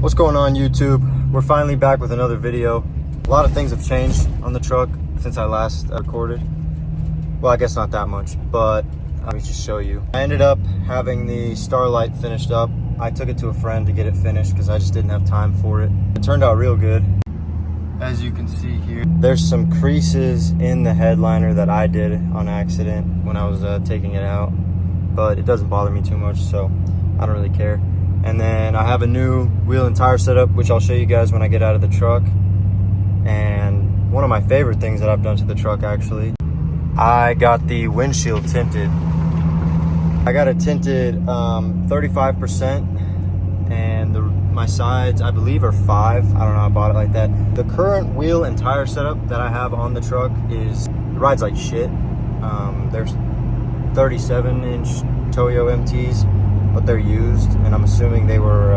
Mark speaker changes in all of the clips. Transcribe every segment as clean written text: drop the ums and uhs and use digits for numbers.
Speaker 1: What's going on, YouTube? We're finally back with another video. A lot of things have changed on the truck since I last recorded. Well, I guess not that much, but let me just show you. I ended up having the Starlight finished up. I took it to a friend to get it finished because I just didn't have time for it. It turned out real good. As you can see here, there's some creases in the headliner that I did on accident when I was taking it out, but it doesn't bother me too much, so I don't really care. And then I have a new wheel and tire setup, which I'll show you guys when I get out of the truck. And one of my favorite things that I've done to the truck, actually, I got the windshield tinted. I got it tinted 35%, and my sides, I believe, are 5. I don't know, I bought it like that. The current wheel and tire setup that I have on the truck rides like shit. There's 37-inch Toyo MTs, but they're used, and I'm assuming they were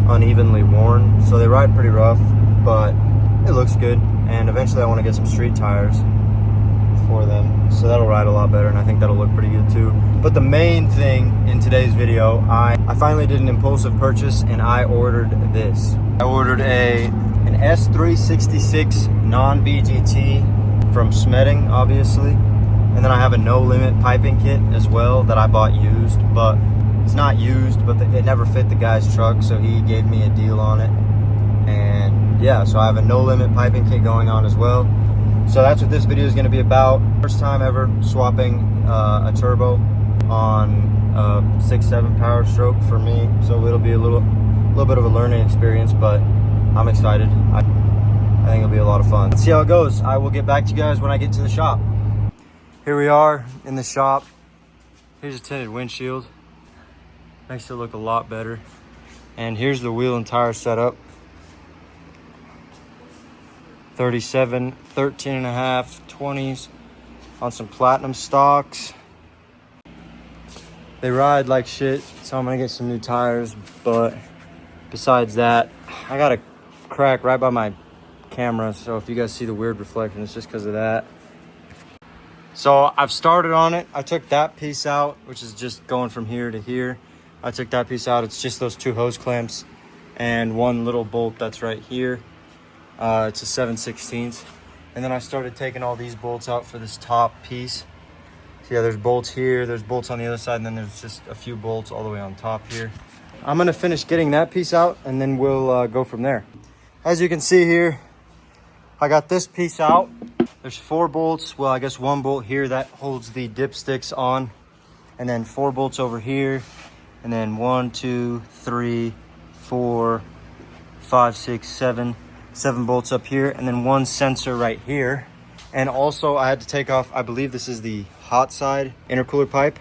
Speaker 1: unevenly worn, so they ride pretty rough, but it looks good. And eventually I want to get some street tires for them, so that'll ride a lot better, and I think that'll look pretty good too. But the main thing in today's video, I finally did an impulsive purchase, and I ordered this. I ordered an S366 non-VGT from Smedding, obviously. And then I have a no limit piping kit as well that I bought used, but it's not used, but it never fit the guy's truck, so he gave me a deal on it. And yeah, so I have a no limit piping kit going on as well. So that's what this video is going to be about. First time ever swapping a turbo on a 6.7 POWERSTROKE for me, so it'll be a little bit of a learning experience, but I'm excited. I think it'll be a lot of fun. Let's see how it goes. I will get back to you guys when I get to the shop. Here we are in the shop. Here's a tinted windshield. Makes it look a lot better. And here's the wheel and tire setup. 37, 13.5, 20s on some platinum stocks. They ride like shit, so I'm gonna get some new tires. But besides that, I got a crack right by my camera, so if you guys see the weird reflection, it's just because of that. So I've started on it. I took that piece out, which is just going from here to here. I took that piece out. It's just those 2 hose clamps and one little bolt that's right here. It's a 7/16. And then I started taking all these bolts out for this top piece. So yeah, there's bolts here, there's bolts on the other side, and then there's just a few bolts all the way on top here. I'm gonna finish getting that piece out, and then we'll go from there. As you can see here, I got this piece out. There's 4 bolts. Well, I guess 1 bolt here that holds the dipsticks on, and then 4 bolts over here, and then 1, 2, 3, 4, 5, 6, 7 bolts up here, and then 1 sensor right here. And also I had to take off, I believe this is the hot side intercooler pipe.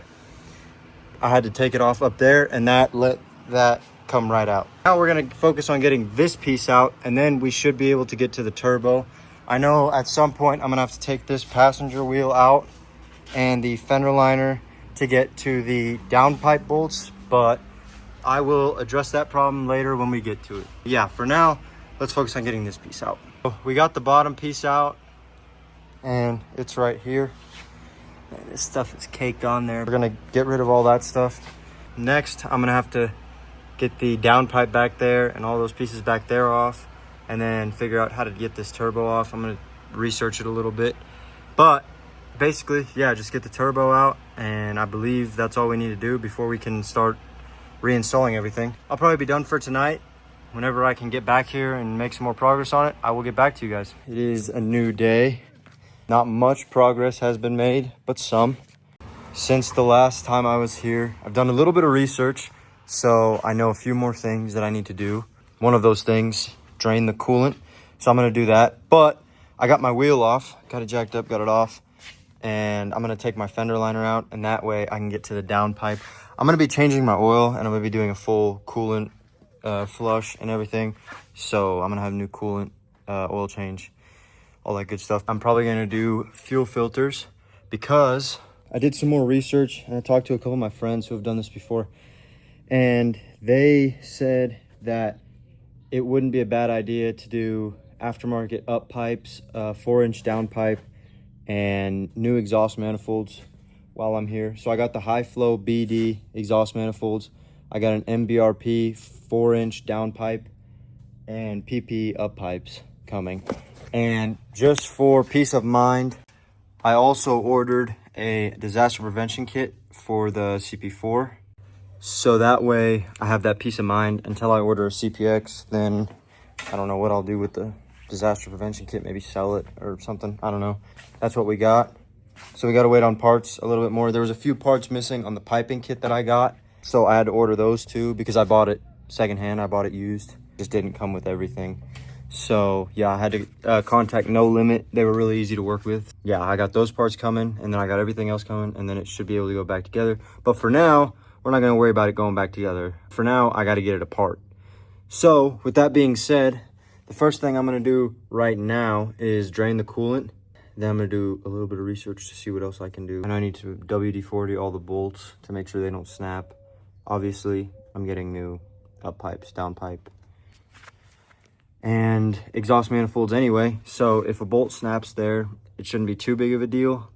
Speaker 1: I had to take it off up there, and let that come right out. Now we're gonna focus on getting this piece out, and then we should be able to get to the turbo. I know at some point I'm gonna have to take this passenger wheel out and the fender liner to get to the downpipe bolts, but I will address that problem later when we get to it. Yeah, for now, let's focus on getting this piece out. We got the bottom piece out, and it's right here. And this stuff is caked on there. We're gonna get rid of all that stuff. Next, I'm gonna have to get the downpipe back there and all those pieces back there off, and then figure out how to get this turbo off. I'm gonna research it a little bit, but basically, yeah, just get the turbo out, and I believe that's all we need to do before we can start reinstalling everything. I'll probably be done for tonight. Whenever I can get back here and make some more progress on it, I will get back to you guys. It is a new day. Not much progress has been made, but some. Since the last time I was here, I've done a little bit of research, so I know a few more things that I need to do. One of those things, drain the coolant, so I'm gonna do that. But I got my wheel off, got it jacked up, got it off, and I'm gonna take my fender liner out, and that way I can get to the downpipe. I'm gonna be changing my oil, and I'm gonna be doing a full coolant flush and everything, so I'm gonna have new coolant, oil change, all that good stuff. I'm probably gonna do fuel filters because I did some more research, and I talked to a couple of my friends who have done this before, and they said that it wouldn't be a bad idea to do aftermarket up pipes, 4-inch downpipe, and new exhaust manifolds while I'm here. So I got the high flow BD exhaust manifolds I got an MBRP 4-inch downpipe and PP up pipes coming. And just for peace of mind, I also ordered a disaster prevention kit for the CP4. So that way I have that peace of mind until I order a CPX. Then I don't know what I'll do with the disaster prevention kit, maybe sell it or something. I don't know. That's what we got. So we got to wait on parts a little bit more. There was a few parts missing on the piping kit that I got. So I had to order those too because I bought it secondhand. I bought it used. Just didn't come with everything. So yeah, I had to contact No Limit. They were really easy to work with. Yeah, I got those parts coming and then I got everything else coming and then it should be able to go back together. But for now, we're not going to worry about it going back together. For now, I got to get it apart. So with that being said, the first thing I'm going to do right now is drain the coolant. Then I'm going to do a little bit of research to see what else I can do. And I need to WD-40 all the bolts to make sure they don't snap. Obviously, I'm getting new up pipes, down pipe, and exhaust manifolds anyway. So if a bolt snaps there, it shouldn't be too big of a deal.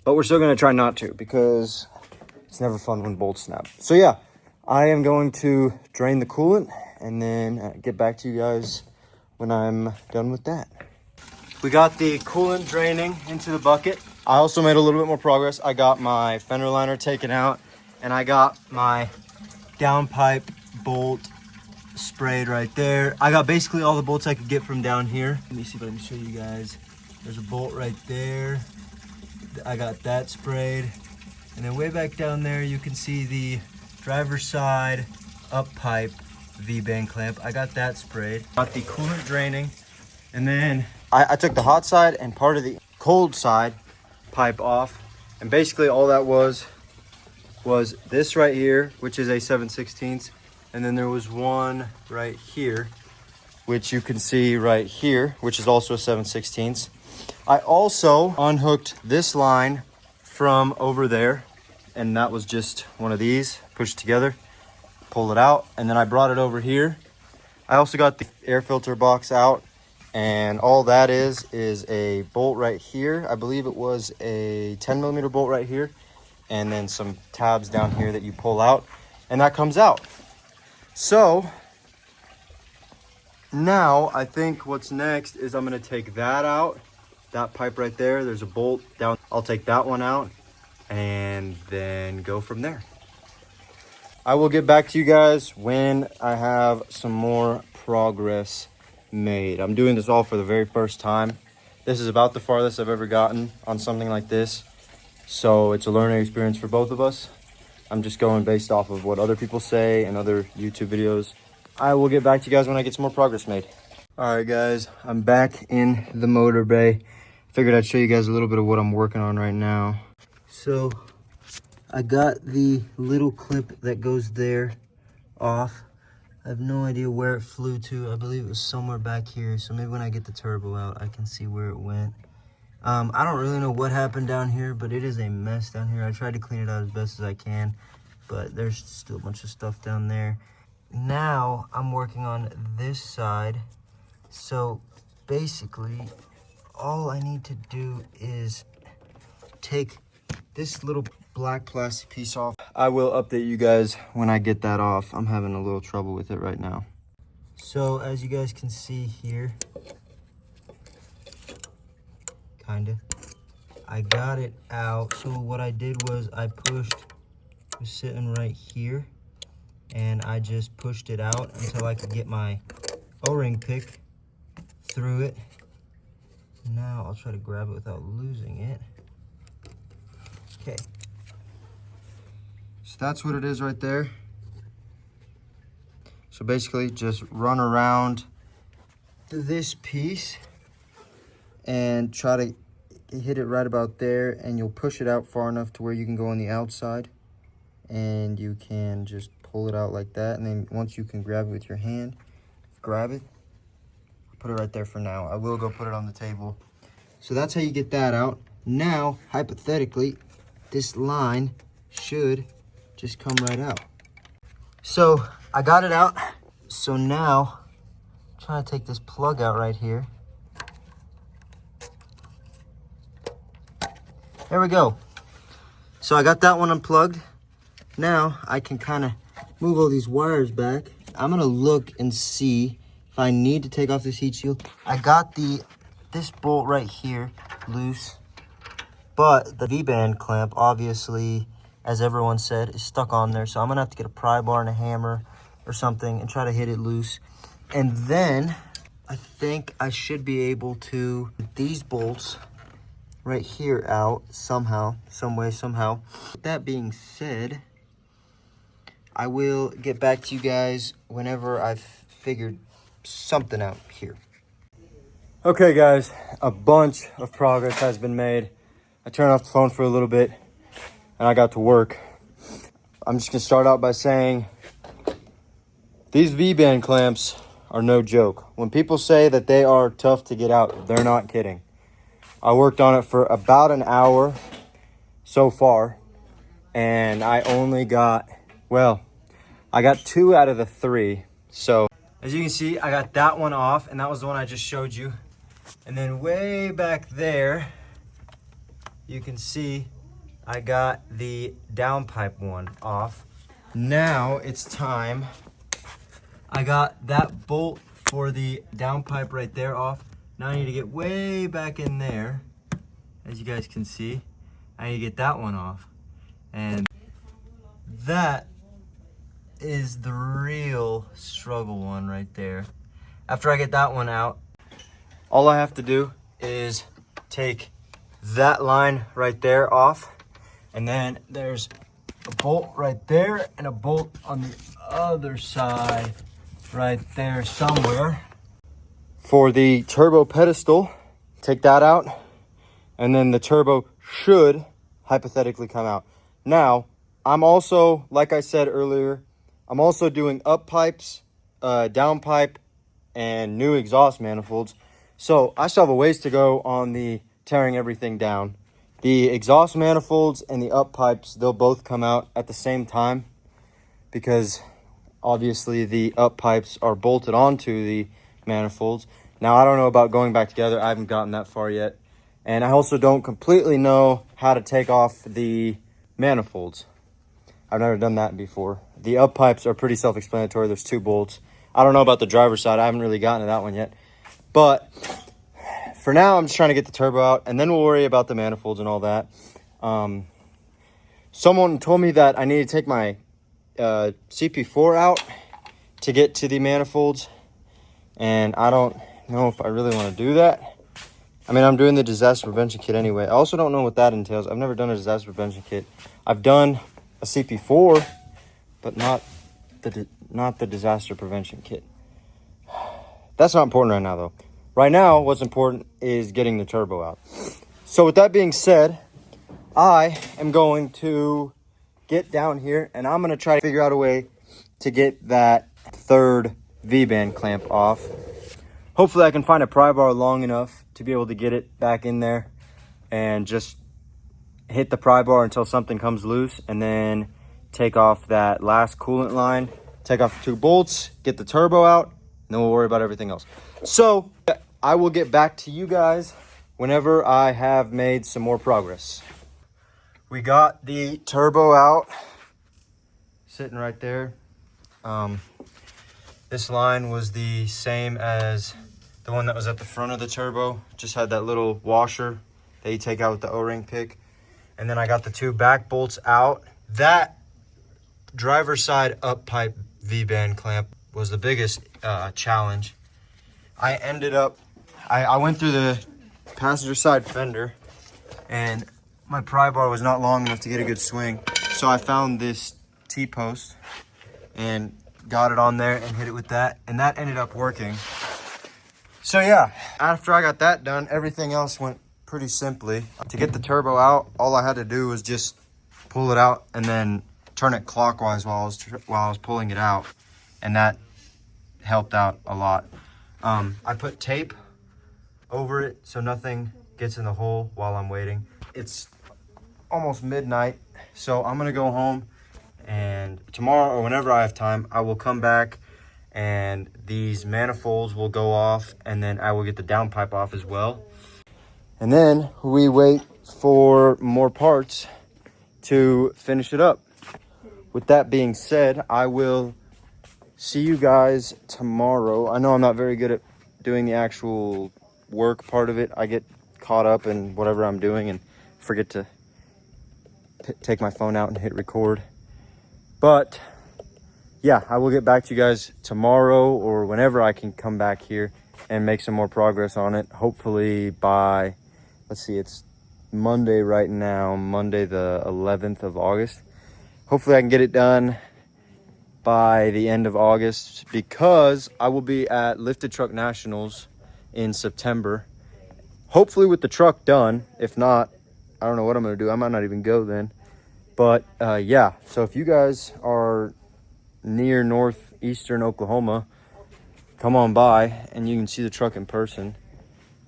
Speaker 1: But we're still going to try not to because it's never fun when bolts snap. So yeah, I am going to drain the coolant and then get back to you guys when I'm done with that. We got the coolant draining into the bucket. I also made a little bit more progress. I got my fender liner taken out and I got my downpipe bolt sprayed right there. I got basically all the bolts I could get from down here. Let me see if I can show you guys. There's a bolt right there. I got that sprayed. And then way back down there, you can see the driver's side up pipe V-bang clamp. I got that sprayed. Got the coolant draining. And then I took the hot side and part of the cold side pipe off. And basically all that was this right here, which is a 7/16. And then there was one right here, which you can see right here, which is also a 7/16. I also unhooked this line from over there, and that was just one of these, pushed together, pull it out, and then I brought it over here. I also got the air filter box out, and all that is a bolt right here. I believe it was a 10mm bolt right here, and then some tabs down here that you pull out, and that comes out. So now I think what's next is I'm going to take that out, that pipe right there. There's a bolt down. I'll take that one out and then go from there. I will get back to you guys when I have some more progress made. I'm doing this all for the very first time. This is about the farthest I've ever gotten on something like this. So it's a learning experience for both of us. I'm just going based off of what other people say and other YouTube videos. I will get back to you guys when I get some more progress made. All right, guys, I'm back in the motor bay. Figured I'd show you guys a little bit of what I'm working on right now. So I got the little clip that goes there off. I have no idea where it flew to. I believe it was somewhere back here. So maybe when I get the turbo out, I can see where it went. I don't really know what happened down here, but it is a mess down here. I tried to clean it out as best as I can, but there's still a bunch of stuff down there. Now I'm working on this side. So basically, all I need to do is take this little black plastic piece off. I will update you guys when I get that off. I'm having a little trouble with it right now. So as you guys can see here, I got it out. So what I did was I pushed, it was sitting right here, and I just pushed it out until I could get my O-ring pick through it. Now I'll try to grab it without losing it. Okay. So that's what it is right there. So basically just run around this piece and try to hit it right about there, and you'll push it out far enough to where you can go on the outside, and you can just pull it out like that. And then once you can grab it with your hand, grab it, put it right there for now. I will go put it on the table. So that's how you get that out. Now, hypothetically, this line should just come right out. So I got it out. So now I'm trying to take this plug out right here. There we go. So I got that one unplugged. Now I can kind of move all these wires back. I'm gonna look and see if I need to take off this heat shield. I got this bolt right here loose, but the V-band clamp, obviously, as everyone said, is stuck on there. So I'm gonna have to get a pry bar and a hammer or something and try to hit it loose. And then I think I should be able to get these bolts right here out somehow, some way, somehow. With that being said, I will get back to you guys whenever I've figured something out here. Okay guys, a bunch of progress has been made. I turned off the phone for a little bit and I got to work. I'm just gonna start out by saying these V-band clamps are no joke. When people say that they are tough to get out, they're not kidding. I worked on it for about an hour so far, and I only got, well, I got 2 out of the 3. So as you can see, I got that one off, and that was the one I just showed you. And then way back there, you can see I got the downpipe one off. Now it's time. I got that bolt for the downpipe right there off. Now I need to get way back in there. As you guys can see, I need to get that one off. And that is the real struggle one right there. After I get that one out, all I have to do is take that line right there off. And then there's a bolt right there and a bolt on the other side right there somewhere. For the turbo pedestal, take that out, and then the turbo should hypothetically come out. Now, I'm also, like I said earlier, I'm also doing up pipes, down pipe, and new exhaust manifolds. So I still have a ways to go on the tearing everything down. The exhaust manifolds and the up pipes, they'll both come out at the same time because obviously the up pipes are bolted onto the manifolds. Now, I don't know about going back together. I haven't gotten that far yet. And I also don't completely know how to take off the manifolds. I've never done that before. The up pipes are pretty self-explanatory. There's 2 bolts. I don't know about the driver's side. I haven't really gotten to that one yet. But for now, I'm just trying to get the turbo out, and then we'll worry about the manifolds and all that. Someone told me that I need to take my CP4 out to get to the manifolds, and I don't know if I really want to do that. I mean, I'm doing the disaster prevention kit anyway. I also don't know what that entails. I've never done a disaster prevention kit. I've done a CP4, but not the disaster prevention kit. That's not important right now, though. Right now, what's important is getting the turbo out. So with that being said, I am going to get down here, and I'm going to try to figure out a way to get that 3rd V-band clamp off. Hopefully I can find a pry bar long enough to be able to get it back in there and just hit the pry bar until something comes loose, and then take off that last coolant line, take off the 2 bolts, get the turbo out, and then we'll worry about everything else. So I will get back to you guys whenever I have made some more progress. We got the turbo out, sitting right there. This line was the same as the one that was at the front of the turbo. Just had that little washer that you take out with the O-ring pick. And then I got the 2 back bolts out. That driver's side up pipe V-band clamp was the biggest challenge. I ended up, I went through the passenger side fender, and my pry bar was not long enough to get a good swing. So I found this T-post and got it on there and hit it with that, and that ended up working. So yeah, after I got that done, everything else went pretty simply. To get the turbo out, all I had to do was just pull it out and then turn it clockwise while I was pulling it out, and that helped out a lot. I put tape over it so nothing gets in the hole while I'm waiting. It's almost midnight, so I'm gonna go home, and tomorrow or whenever I have time, I will come back and these manifolds will go off, and then I will get the downpipe off as well. And then we wait for more parts to finish it up. with that being said, I will see you guys tomorrow. I know I'm not very good at doing the actual work part of it. I get caught up in whatever I'm doing and forget to take my phone out and hit record. But yeah, I will get back to you guys tomorrow or whenever I can come back here and make some more progress on it. Hopefully by, let's see, it's Monday right now, Monday the 11th of August. Hopefully I can get it done by the end of August, because I will be at Lifted Truck Nationals in September. Hopefully with the truck done. If not, I don't know what I'm going to do. I might not even go then. But yeah, so if you guys are near northeastern Oklahoma, come on by and you can see the truck in person.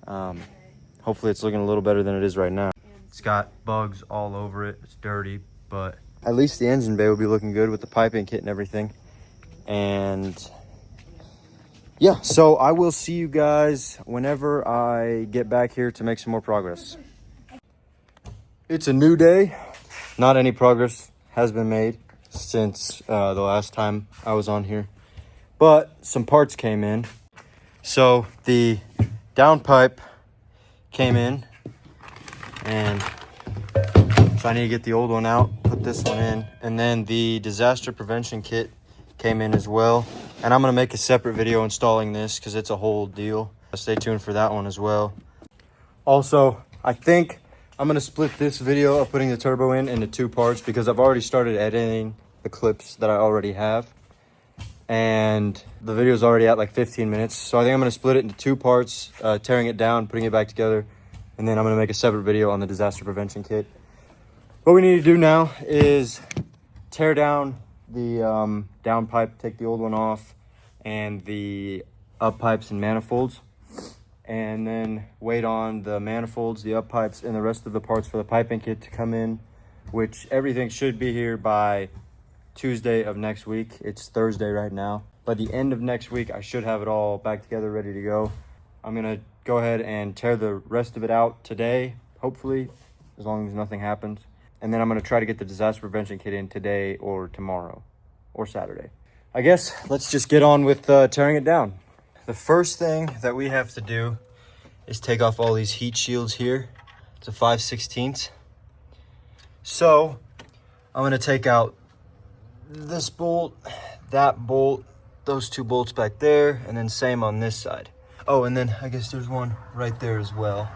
Speaker 1: Hopefully it's looking a little better than it is right now. It's got bugs all over it. It's dirty, but at least the engine bay will be looking good with the piping kit and everything. And yeah, so I will see you guys whenever I get back here to make some more progress. It's a new day. Not any progress has been made since the last time I was on here, but some parts came in. So the downpipe came in, and so I need to get the old one out, put this one in, and then the disaster prevention kit came in as well. And I'm gonna make a separate video installing this because it's a whole deal. Stay tuned for that one as well. Also, I think I'm gonna split this video of putting the turbo in into two parts, because I've already started editing the clips that I already have. And the video is already at like 15 minutes. So I think I'm gonna split it into two parts, tearing it down, putting it back together. And then I'm gonna make a separate video on the disaster prevention kit. What we need to do now is tear down the downpipe, take the old one off, and the up pipes and manifolds, and then wait on the manifolds, the up pipes, and the rest of the parts for the piping kit to come in, which everything should be here by Tuesday of next week. It's Thursday right now. By the end of next week, I should have it all back together, ready to go. I'm gonna go ahead and tear the rest of it out today, hopefully, as long as nothing happens. And then I'm gonna try to get the disaster prevention kit in today or tomorrow or Saturday. I guess let's just get on with tearing it down. The first thing that we have to do is take off all these heat shields here. It's a 5/16. So I'm gonna take out this bolt, that bolt, those two bolts back there, and then same on this side. Oh, and then I guess there's one right there as well.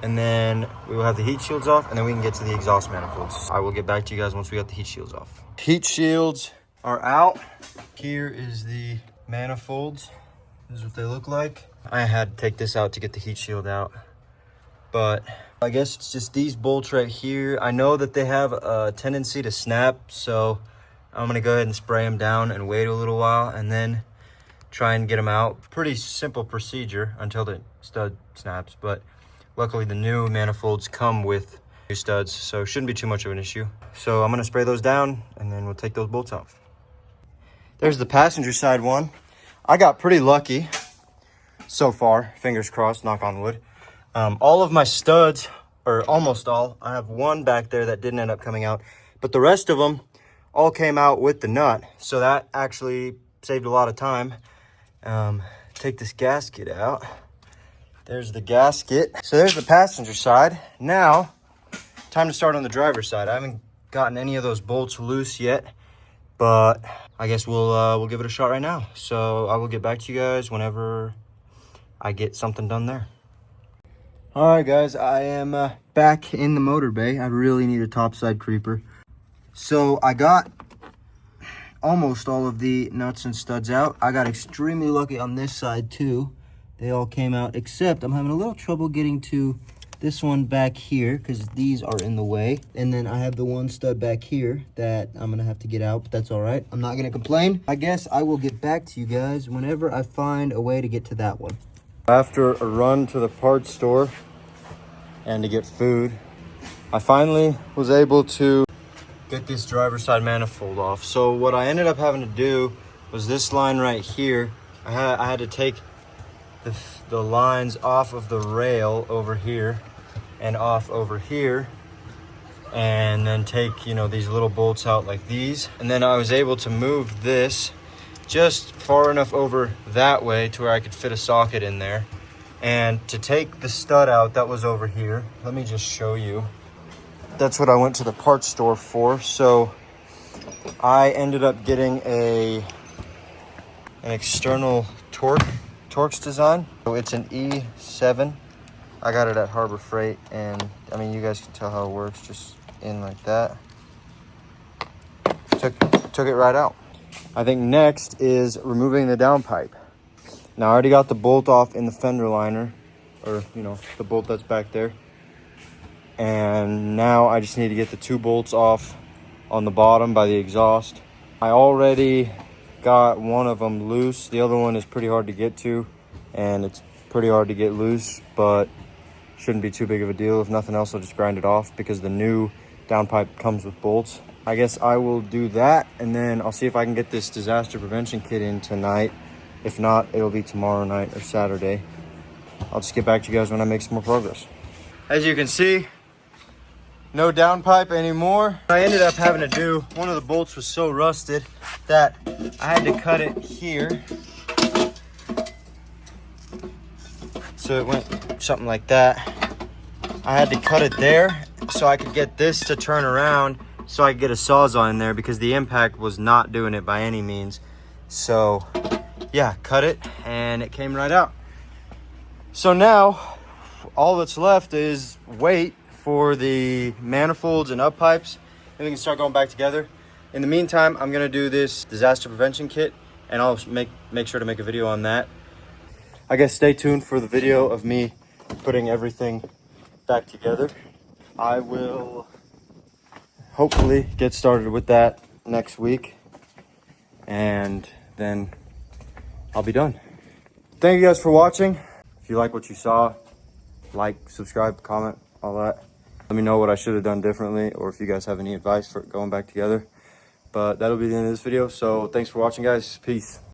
Speaker 1: And then we will have the heat shields off, and then we can get to the exhaust manifolds. I will get back to you guys once we got the heat shields off. Heat shields are out. Here is the manifolds. This is what they look like. I had to take this out to get the heat shield out, but I guess it's just these bolts right here. I know that they have a tendency to snap, so I'm gonna go ahead and spray them down and wait a little while and then try and get them out. Pretty simple procedure until the stud snaps, but luckily the new manifolds come with new studs, so it shouldn't be too much of an issue. So I'm gonna spray those down and then we'll take those bolts off. There's the passenger side one. I got pretty lucky so far, fingers crossed, knock on wood. All of my studs, or almost all, I have one back there that didn't end up coming out, but the rest of them all came out with the nut. So that actually saved a lot of time. Take this gasket out. There's the gasket. So there's the passenger side. Now, time to start on the driver's side. I haven't gotten any of those bolts loose yet, but I guess we'll give it a shot right now. So I will get back to you guys whenever I get something done there. All right, guys, I am back in the motor bay. I really need a topside creeper. So I got almost all of the nuts and studs out. I got extremely lucky on this side too. They all came out, except I'm having a little trouble getting to this one back here because these are in the way. And then I have the one stud back here that I'm gonna have to get out, but that's all right. I'm not gonna complain. I guess I will get back to you guys whenever I find a way to get to that one. After a run to the parts store and to get food, I finally was able to get this driver's side manifold off. So what I ended up having to do was this line right here. I had to take the lines off of the rail over here and off over here and then take, you know, these little bolts out like these. And then I was able to move this just far enough over that way to where I could fit a socket in there. And to take the stud out that was over here, let me just show you. That's what I went to the parts store for. So I ended up getting an external Torx design. So it's an E7. I got it at Harbor Freight, and I mean, you guys can tell how it works, just in like that. Took it right out. I think next is removing the downpipe. Now I already got the bolt off in the fender liner, or you know, the bolt that's back there. And now I just need to get the 2 bolts off on the bottom by the exhaust. I already got one of them loose. The other one is pretty hard to get to, and it's pretty hard to get loose, but shouldn't be too big of a deal. If nothing else, I'll just grind it off because the new downpipe comes with bolts. I guess I will do that, and then I'll see if I can get this disaster prevention kit in tonight. If not, it'll be tomorrow night or Saturday. I'll just get back to you guys when I make some more progress. As you can see, no downpipe anymore. I ended up having to do, one of the bolts was so rusted that I had to cut it here. So it went something like that. I had to cut it there so I could get this to turn around so I could get a Sawzall in there, because the impact was not doing it by any means. So yeah, cut it and it came right out. So now all that's left is wait for the manifolds and up pipes, and we can start going back together. In the meantime, I'm gonna do this disaster prevention kit, and I'll make sure to make a video on that. I guess stay tuned for the video of me putting everything back together. I will hopefully get started with that next week, and then I'll be done. Thank you guys for watching. If you like what you saw, like, subscribe, comment, all that. Let me know what I should have done differently, or if you guys have any advice for going back together. But that'll be the end of this video. So thanks for watching, guys. Peace.